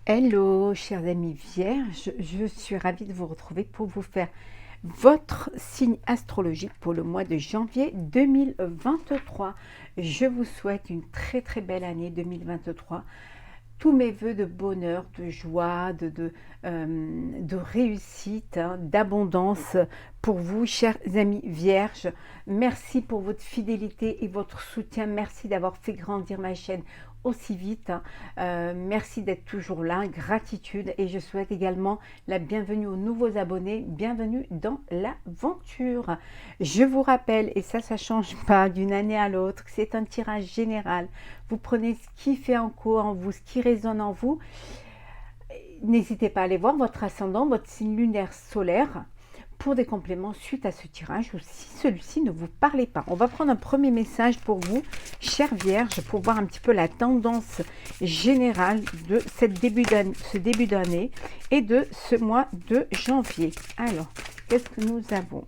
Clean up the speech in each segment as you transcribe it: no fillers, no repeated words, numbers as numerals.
Hello, chers amis vierges, je suis ravie de vous retrouver pour vous faire votre signe astrologique pour le mois de janvier 2023. Je vous souhaite une très belle année 2023. Tous mes voeux de bonheur, de joie, de réussite, hein, d'abondance pour vous, chers amis vierges. Merci pour votre fidélité et votre soutien. Merci d'avoir fait grandir ma chaîne aussi vite. Merci d'être toujours là. Gratitude. Et je souhaite également la bienvenue aux nouveaux abonnés. Bienvenue dans l'aventure. Je vous rappelle, et ça ne change pas d'une année à l'autre, que c'est un tirage général. Vous prenez ce qui fait écho en vous, ce qui résonne en vous. N'hésitez pas à aller voir votre ascendant, votre signe lunaire solaire pour des compléments suite à ce tirage ou si celui-ci ne vous parlait pas. On va prendre un premier message pour vous, chère Vierge, pour voir un petit peu la tendance générale de ce début d'année et de ce mois de janvier. Alors, qu'est-ce que nous avons?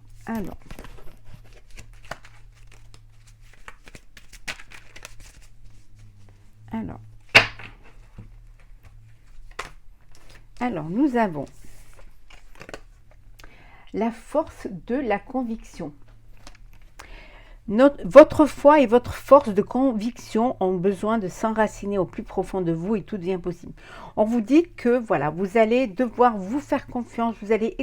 Alors, nous avons la force de la conviction. Votre foi et votre force de conviction ont besoin de s'enraciner au plus profond de vous et tout devient possible. On vous dit que voilà, vous allez devoir vous faire confiance, vous allez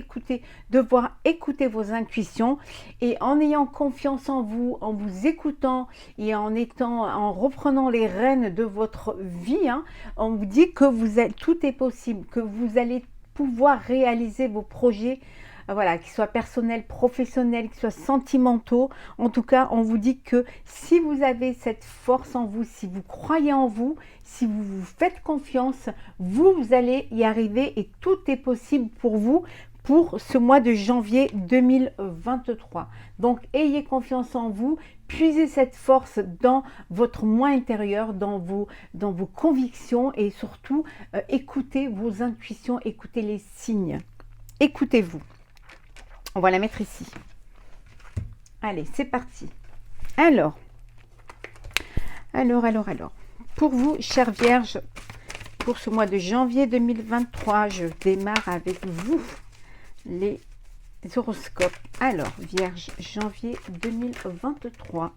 devoir écouter vos intuitions et en ayant confiance en vous écoutant et en reprenant les rênes de votre vie, hein, on vous dit que tout est possible, que vous allez pouvoir réaliser vos projets. Voilà, qu'ils soient personnels, professionnels, qu'ils soient sentimentaux. En tout cas, on vous dit que si vous avez cette force en vous, si vous croyez en vous, si vous vous faites confiance, vous allez y arriver et tout est possible pour vous pour ce mois de janvier 2023. Donc, ayez confiance en vous, puisez cette force dans votre moi intérieur, dans vos convictions et surtout, écoutez vos intuitions, écoutez les signes. Écoutez-vous. On va la mettre ici. Allez, c'est parti. Alors. Pour vous, chère Vierge, pour ce mois de janvier 2023, je démarre avec vous les horoscopes. Alors, Vierge, janvier 2023.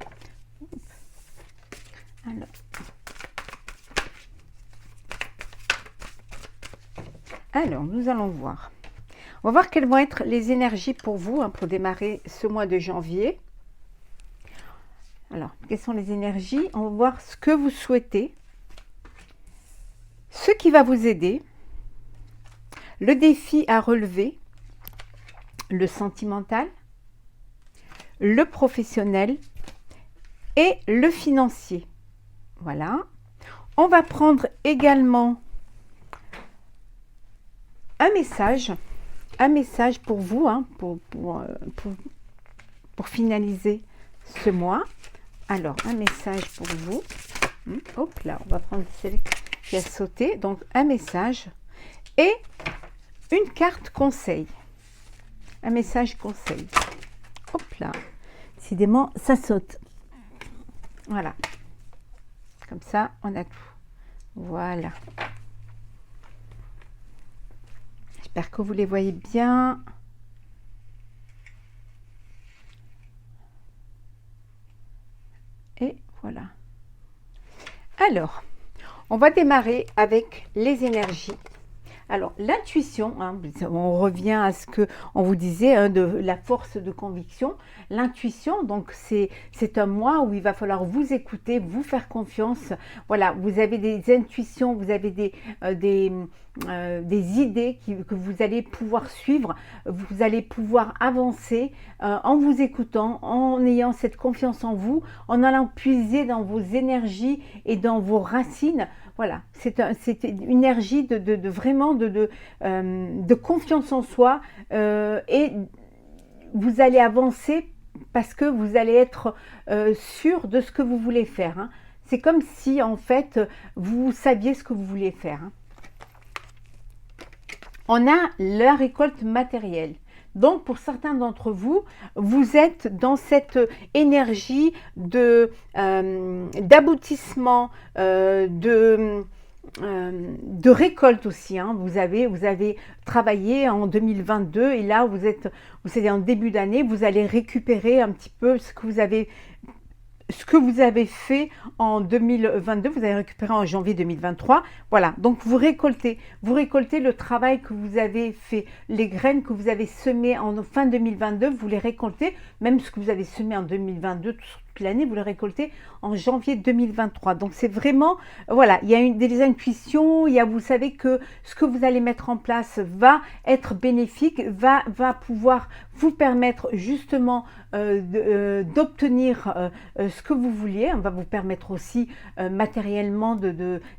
Alors, nous allons voir. On va voir quelles vont être les énergies pour vous, hein, pour démarrer ce mois de janvier. Alors, quelles sont les énergies? On va voir ce que vous souhaitez, ce qui va vous aider, le défi à relever, le sentimental, le professionnel et le financier. Voilà. On va prendre également un message pour vous, hein, pour finaliser ce mois. Alors, un message pour vous. Hop là, on va prendre celle qui a sauté. Donc, un message et une carte conseil. Un message conseil. Hop là. Décidément, ça saute. Voilà. Comme ça, on a tout. Voilà. J'espère que vous les voyez bien. Et voilà. Alors, on va démarrer avec les énergies. Alors, l'intuition, hein, on revient à ce que on vous disait, hein, de la force de conviction. L'intuition, donc c'est un mois où il va falloir vous écouter, vous faire confiance. Voilà, vous avez des intuitions, vous avez des idées que vous allez pouvoir suivre, vous allez pouvoir avancer en vous écoutant, en ayant cette confiance en vous, en allant puiser dans vos énergies et dans vos racines. Voilà, c'est une énergie vraiment de confiance en soi et vous allez avancer parce que vous allez être sûr de ce que vous voulez faire. Hein. C'est comme si en fait vous saviez ce que vous vouliez faire. Hein. On a la récolte matérielle. Donc, pour certains d'entre vous, vous êtes dans cette énergie d'aboutissement, de récolte aussi. Hein. Vous avez travaillé en 2022 et là, vous êtes en début d'année, vous allez récupérer un petit peu ce que vous avez fait en 2022, vous avez récupéré en janvier 2023. Voilà, donc vous récoltez le travail que vous avez fait, les graines que vous avez semées en fin 2022, vous les récoltez, même ce que vous avez semé en 2022, toute l'année, vous le récoltez en janvier 2023. Donc c'est vraiment, voilà, il y a des intuitions, vous savez que ce que vous allez mettre en place va être bénéfique, va pouvoir vous permettre justement d'obtenir ce que vous vouliez, va vous permettre aussi matériellement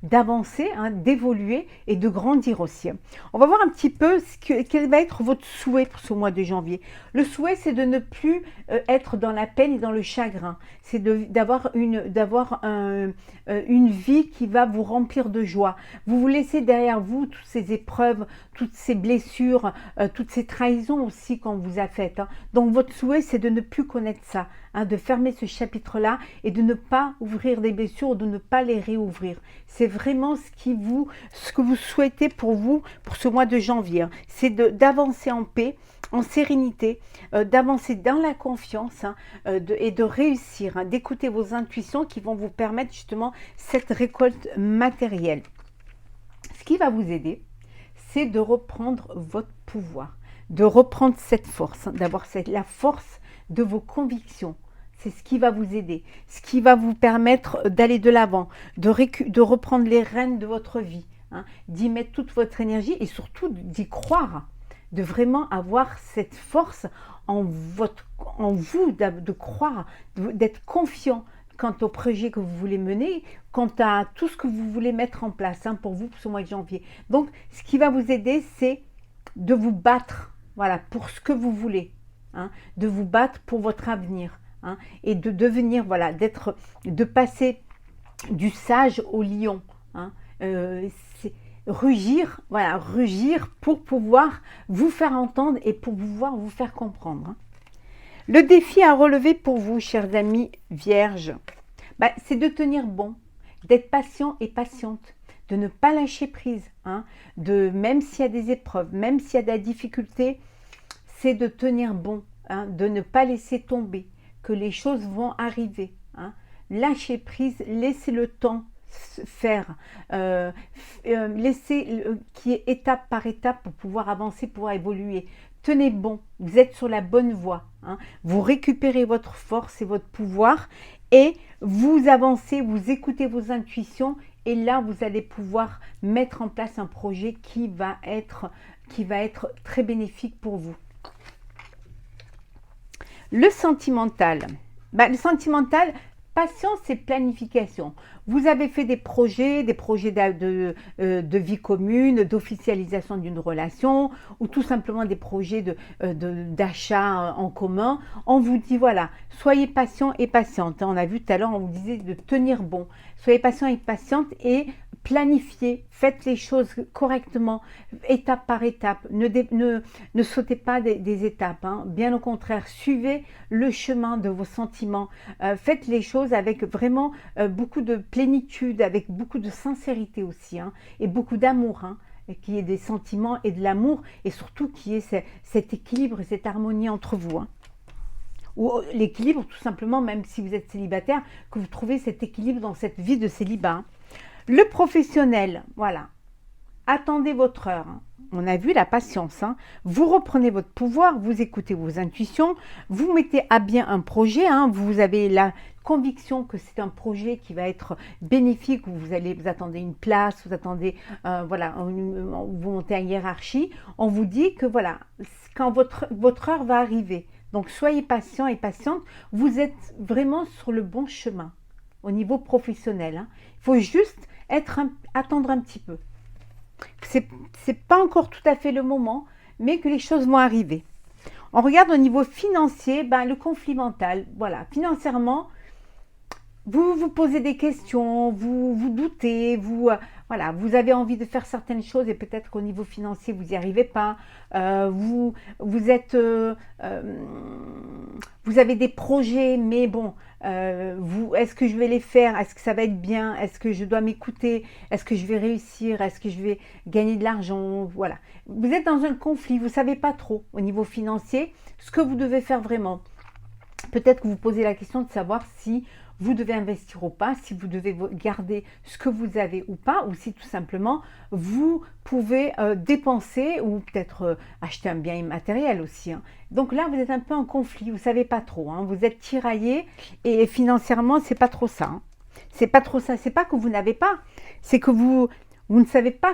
d'avancer, hein, d'évoluer et de grandir aussi. On va voir un petit peu quel va être votre souhait pour ce mois de janvier. Le souhait, c'est de ne plus être dans la peine et dans le chagrin. C'est d'avoir une vie qui va vous remplir de joie. Vous laissez derrière vous toutes ces épreuves, toutes ces blessures, toutes ces trahisons aussi qu'on vous a faites. Hein. Donc votre souhait, c'est de ne plus connaître ça, hein, de fermer ce chapitre-là et de ne pas ouvrir des blessures ou de ne pas les réouvrir. C'est vraiment ce que vous souhaitez pour vous, pour ce mois de janvier. Hein. C'est d'avancer en paix, en sérénité, d'avancer dans la confiance, hein, et de réussir, hein, d'écouter vos intuitions qui vont vous permettre justement cette récolte matérielle. Ce qui va vous aider, c'est de reprendre votre pouvoir, de reprendre cette force, hein, d'avoir la force de vos convictions. C'est ce qui va vous aider, ce qui va vous permettre d'aller de l'avant, de reprendre les rênes de votre vie, hein, d'y mettre toute votre énergie et surtout d'y croire, de vraiment avoir cette force en vous, de croire, d'être confiant quant au projet que vous voulez mener, quant à tout ce que vous voulez mettre en place, hein, pour vous pour ce mois de janvier. Donc, ce qui va vous aider, c'est de vous battre, voilà, pour ce que vous voulez, hein, de vous battre pour votre avenir, hein, et de devenir, voilà, de passer du sage au lion, hein, rugir, voilà, rugir pour pouvoir vous faire entendre et pour pouvoir vous faire comprendre. Hein. Le défi à relever pour vous, chers amis vierges, c'est de tenir bon, d'être patient et patiente, de ne pas lâcher prise, hein, même s'il y a des épreuves, même s'il y a de la difficulté, c'est de tenir bon, hein, de ne pas laisser tomber, que les choses vont arriver. Hein. Lâcher prise, laissez le temps faire, laissez qui est étape par étape pour pouvoir avancer, pouvoir évoluer. Tenez bon, vous êtes sur la bonne voie. Hein. Vous récupérez votre force et votre pouvoir et vous avancez, vous écoutez vos intuitions et là, vous allez pouvoir mettre en place un projet qui va être très bénéfique pour vous. Le sentimental. Le sentimental, patience et planification. Vous avez fait des projets de vie commune, d'officialisation d'une relation ou tout simplement des projets d'achat en commun. On vous dit voilà, soyez patient et patiente. On a vu tout à l'heure, on vous disait de tenir bon. Soyez patient et patiente et planifiez, faites les choses correctement, étape par étape. Ne sautez pas des étapes. Hein. Bien au contraire, suivez le chemin de vos sentiments. Faites les choses avec vraiment beaucoup de plénitude, avec beaucoup de sincérité aussi, hein, et beaucoup d'amour, hein, qu'il y ait des sentiments et de l'amour, et surtout qu'il y ait cet équilibre et cette harmonie entre vous. Hein. Ou l'équilibre, tout simplement, même si vous êtes célibataire, que vous trouvez cet équilibre dans cette vie de célibat. Hein. Le professionnel, voilà, attendez votre heure. Hein. On a vu la patience. Hein. Vous reprenez votre pouvoir, vous écoutez vos intuitions, vous mettez à bien un projet. Hein. Vous avez la conviction que c'est un projet qui va être bénéfique, où vous attendez une place, vous attendez, voilà, vous montez en hiérarchie. On vous dit que voilà, quand votre heure va arriver. Donc soyez patient et patiente. Vous êtes vraiment sur le bon chemin au niveau professionnel. Hein. Il faut juste attendre un petit peu. C'est pas encore tout à fait le moment, mais que les choses vont arriver. On regarde au niveau financier, le conflit mental. Voilà, financièrement, vous vous posez des questions, vous doutez, voilà, vous avez envie de faire certaines choses et peut-être qu'au niveau financier, vous n'y arrivez pas. Vous êtes, vous avez des projets, mais bon, est-ce que je vais les faire? Est-ce que ça va être bien? Est-ce que je dois m'écouter? Est-ce que je vais réussir? Est-ce que je vais gagner de l'argent? Voilà. Vous êtes dans un conflit, vous ne savez pas trop au niveau financier ce que vous devez faire vraiment. Peut-être que vous posez la question de savoir si vous devez investir ou pas, si vous devez garder ce que vous avez ou pas, ou si tout simplement vous pouvez dépenser ou peut-être acheter un bien immatériel aussi. Hein. Donc là, vous êtes un peu en conflit, vous ne savez pas trop, hein, vous êtes tiraillé et financièrement, c'est pas trop ça. Hein. C'est pas trop ça, c'est pas que vous n'avez pas, c'est que vous ne savez pas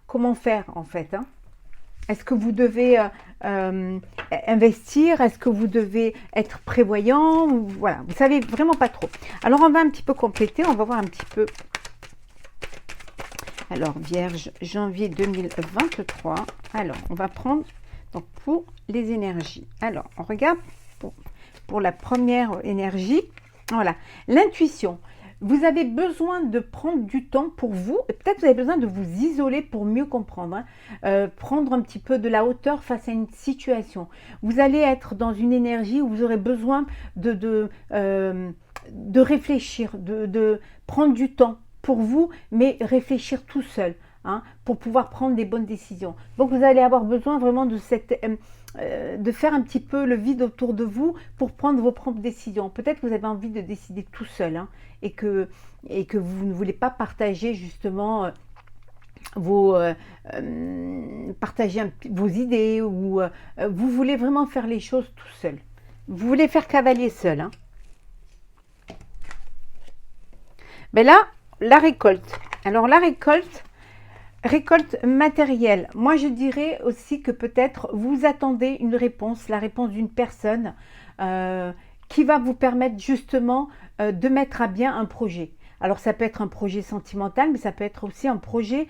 comment faire en fait. Hein. Est-ce que vous devez investir? Est-ce que vous devez être prévoyant? Voilà, vous ne savez vraiment pas trop. Alors, on va un petit peu compléter. On va voir un petit peu. Alors, Vierge, janvier 2023. Alors, on va prendre donc, pour les énergies. Alors, on regarde pour la première énergie. Voilà, l'intuition. Vous avez besoin de prendre du temps pour vous, peut-être vous avez besoin de vous isoler pour mieux comprendre, hein. Prendre un petit peu de la hauteur face à une situation. Vous allez être dans une énergie où vous aurez besoin de réfléchir, de prendre du temps pour vous, mais réfléchir tout seul. Hein, pour pouvoir prendre des bonnes décisions. Donc vous allez avoir besoin vraiment de faire un petit peu le vide autour de vous pour prendre vos propres décisions. Peut-être que vous avez envie de décider tout seul hein, et que vous ne voulez pas partager justement partager vos idées ou vous voulez vraiment faire les choses tout seul. Vous voulez faire cavalier seul. Hein. Mais là, la récolte. Alors la récolte matérielle. Moi, je dirais aussi que peut-être vous attendez une réponse, la réponse d'une personne qui va vous permettre justement de mettre à bien un projet. Alors, ça peut être un projet sentimental, mais ça peut être aussi un projet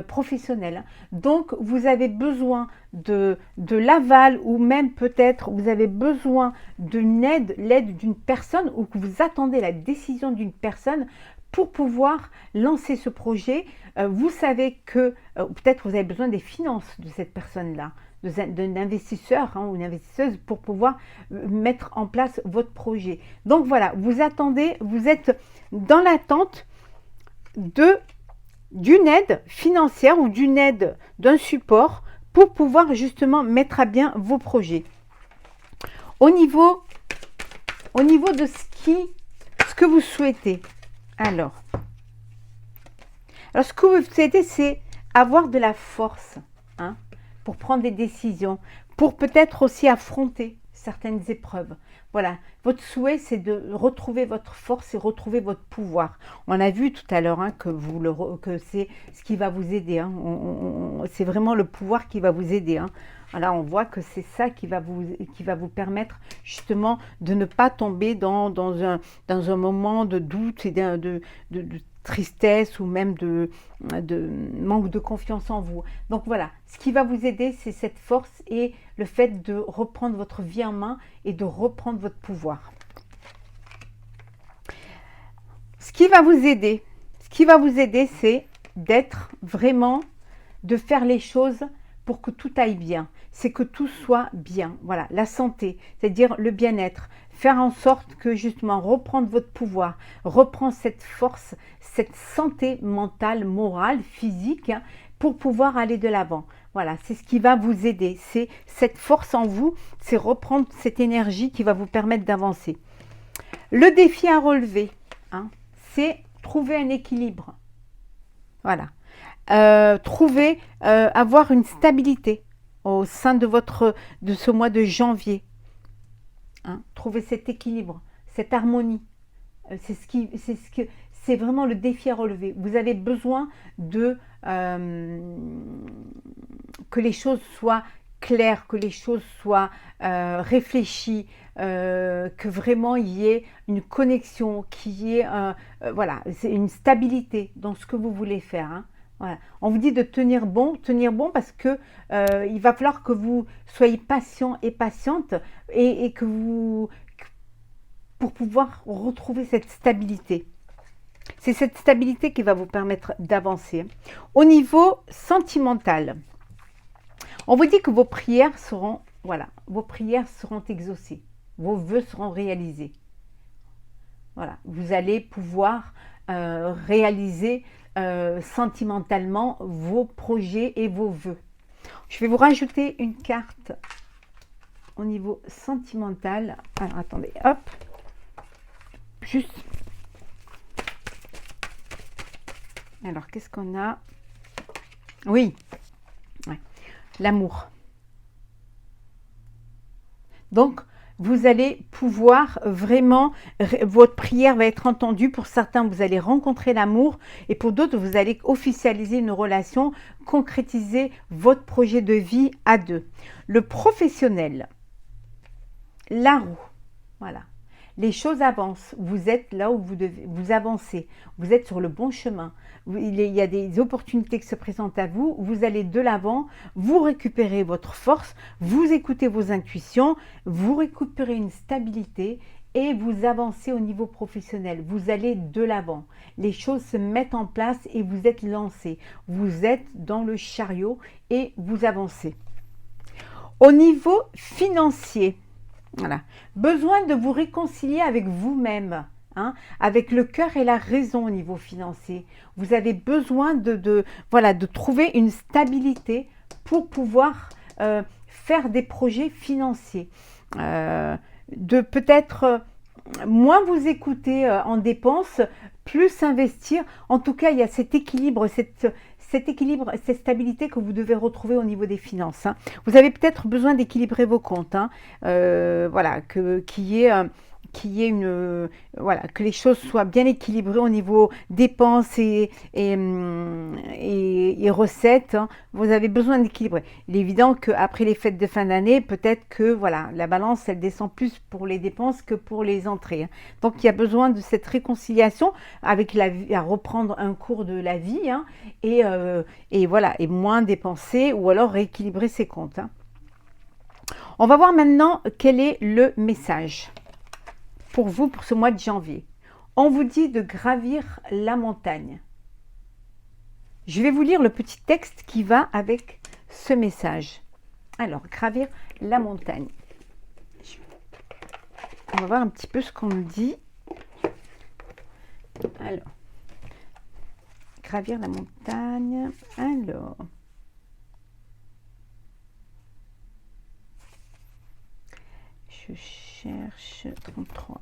professionnel. Donc, vous avez besoin de l'aval ou même peut-être vous avez besoin l'aide d'une personne ou que vous attendez la décision d'une personne pour pouvoir lancer ce projet. Vous savez que peut-être vous avez besoin des finances de cette personne-là, d'un investisseur hein, ou une investisseuse pour pouvoir mettre en place votre projet. Donc voilà, vous attendez, vous êtes dans l'attente d'une aide financière ou d'une aide d'un support pour pouvoir justement mettre à bien vos projets. Au niveau de ce que vous souhaitez, alors, ce que vous souhaitez, c'est avoir de la force hein, pour prendre des décisions, pour peut-être aussi affronter certaines épreuves. Voilà, votre souhait, c'est de retrouver votre force et retrouver votre pouvoir. On a vu tout à l'heure hein, que c'est ce qui va vous aider. Hein. C'est vraiment le pouvoir qui va vous aider. Hein. Voilà, on voit que c'est ça qui va vous permettre justement de ne pas tomber dans un moment de doute et de tristesse ou même de manque de confiance en vous. Donc voilà, ce qui va vous aider, c'est cette force et le fait de reprendre votre vie en main et de reprendre votre pouvoir. Ce qui va vous aider, c'est d'être vraiment, de faire les choses pour que tout aille bien. C'est que tout soit bien. Voilà, la santé, c'est-à-dire le bien-être. Faire en sorte que justement reprendre votre pouvoir, reprendre cette force, cette santé mentale, morale, physique, hein, pour pouvoir aller de l'avant. Voilà, c'est ce qui va vous aider. C'est cette force en vous, c'est reprendre cette énergie qui va vous permettre d'avancer. Le défi à relever, hein, c'est trouver un équilibre. Voilà. Avoir une stabilité au sein de ce mois de janvier. Hein, trouver cet équilibre, cette harmonie. C'est vraiment le défi à relever. Vous avez besoin que les choses soient claires, que les choses soient réfléchies, que vraiment il y ait une connexion, qu'il y ait voilà, c'est une stabilité dans ce que vous voulez faire. Hein. Voilà. On vous dit de tenir bon parce que il va falloir que vous soyez patient et patiente et que pour pouvoir retrouver cette stabilité. C'est cette stabilité qui va vous permettre d'avancer. Au niveau sentimental, on vous dit que vos prières seront, voilà, vos prières seront exaucées. Vos vœux seront réalisés. Voilà, vous allez pouvoir réaliser sentimentalement vos projets et vos vœux. Je vais vous rajouter une carte au niveau sentimental. Alors, attendez, hop. Juste. Alors, qu'est-ce qu'on a? Oui, ouais. L'amour. Donc, vous allez pouvoir vraiment, votre prière va être entendue. Pour certains, vous allez rencontrer l'amour et pour d'autres, vous allez officialiser une relation, concrétiser votre projet de vie à deux. Le professionnel, la roue, voilà. Les choses avancent, vous êtes là où vous avancez, vous êtes sur le bon chemin. Il y a des opportunités qui se présentent à vous, vous allez de l'avant, vous récupérez votre force, vous écoutez vos intuitions, vous récupérez une stabilité et vous avancez au niveau professionnel. Vous allez de l'avant, les choses se mettent en place et vous êtes lancé. Vous êtes dans le chariot et vous avancez. Au niveau financier, voilà. Besoin de vous réconcilier avec vous-même, hein, avec le cœur et la raison au niveau financier. Vous avez besoin voilà, de trouver une stabilité pour pouvoir faire des projets financiers. De peut-être moins vous écouter en dépenses, plus investir. En tout cas, il y a cet équilibre, cet équilibre, cette stabilité que vous devez retrouver au niveau des finances. Hein. Vous avez peut-être besoin d'équilibrer vos comptes. Hein. Voilà, qu'il y ait voilà, que les choses soient bien équilibrées au niveau dépenses et recettes. Hein. Vous avez besoin d'équilibrer. Il est évident qu'après les fêtes de fin d'année, peut-être que voilà, la balance, elle descend plus pour les dépenses que pour les entrées. Hein. Donc, il y a besoin de cette réconciliation avec la vie, à reprendre un cours de la vie hein, et voilà, et moins dépenser ou alors rééquilibrer ses comptes. Hein. On va voir maintenant quel est le message pour vous, pour ce mois de janvier. On vous dit de gravir la montagne. Je vais vous lire le petit texte qui va avec ce message. Alors, gravir la montagne. On va voir un petit peu ce qu'on nous dit. Alors, gravir la montagne. Alors, je cherche 33.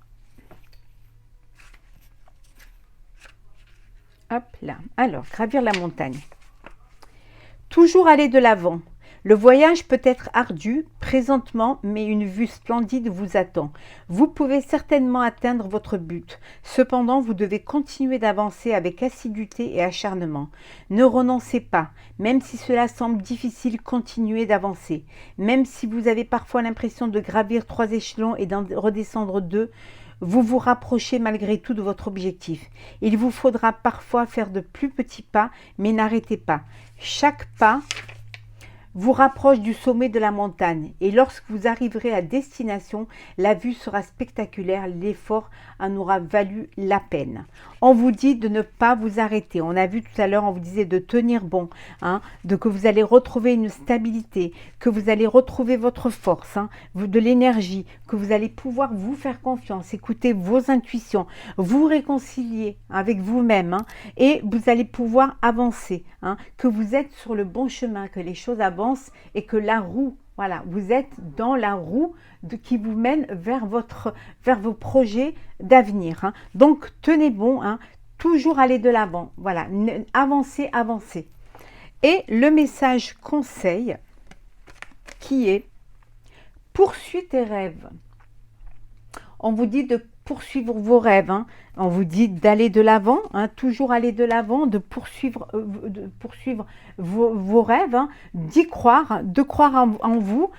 Hop là. Alors, gravir la montagne. Toujours aller de l'avant. Le voyage peut être ardu présentement, mais une vue splendide vous attend. Vous pouvez certainement atteindre votre but. Cependant, vous devez continuer d'avancer avec assiduité et acharnement. Ne renoncez pas, même si cela semble difficile, continuez d'avancer. Même si vous avez parfois l'impression de gravir 3 échelons et d'en redescendre 2, vous vous rapprochez malgré tout de votre objectif. Il vous faudra parfois faire de plus petits pas, mais n'arrêtez pas. Chaque pas vous rapproche du sommet de la montagne et lorsque vous arriverez à destination, la vue sera spectaculaire, l'effort en aura valu la peine. On vous dit de ne pas vous arrêter. On a vu tout à l'heure, on vous disait de tenir bon, hein, que vous allez retrouver une stabilité, que vous allez retrouver votre force, hein, de l'énergie, que vous allez pouvoir vous faire confiance, écouter vos intuitions, vous réconcilier avec vous-même hein, et vous allez pouvoir avancer, hein, que vous êtes sur le bon chemin, que les choses avancent et que la roue, voilà, vous êtes dans la roue qui vous mène vers vos projets d'avenir. Hein. Donc, tenez bon, hein, toujours aller de l'avant. Voilà, avancez, avancez. Et le message conseil qui est « Poursuis tes rêves ». On vous dit de poursuivre vos rêves. Hein. On vous dit d'aller de l'avant, hein, toujours aller de l'avant, de poursuivre vos rêves, hein, d'y croire, de croire en vous,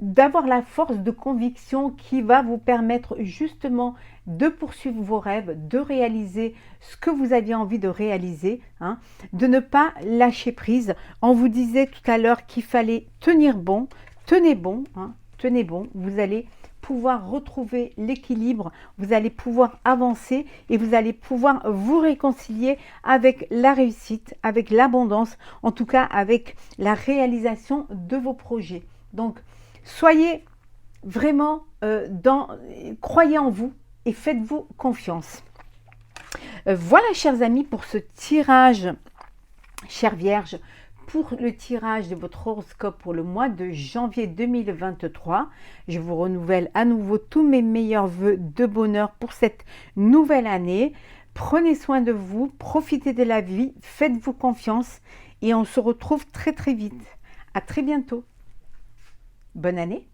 d'avoir la force de conviction qui va vous permettre justement de poursuivre vos rêves, de réaliser ce que vous aviez envie de réaliser, hein, de ne pas lâcher prise. On vous disait tout à l'heure qu'il fallait tenir bon, tenez bon, hein, tenez bon, vous allez pouvoir retrouver l'équilibre, vous allez pouvoir avancer et vous allez pouvoir vous réconcilier avec la réussite, avec l'abondance, en tout cas avec la réalisation de vos projets. Donc, soyez vraiment croyez en vous et faites-vous confiance. Voilà, chers amis, pour ce tirage, chère Vierge, pour le tirage de votre horoscope pour le mois de janvier 2023. Je vous renouvelle à nouveau tous mes meilleurs vœux de bonheur pour cette nouvelle année. Prenez soin de vous, profitez de la vie, faites-vous confiance et on se retrouve très très vite. À très bientôt. Bonne année.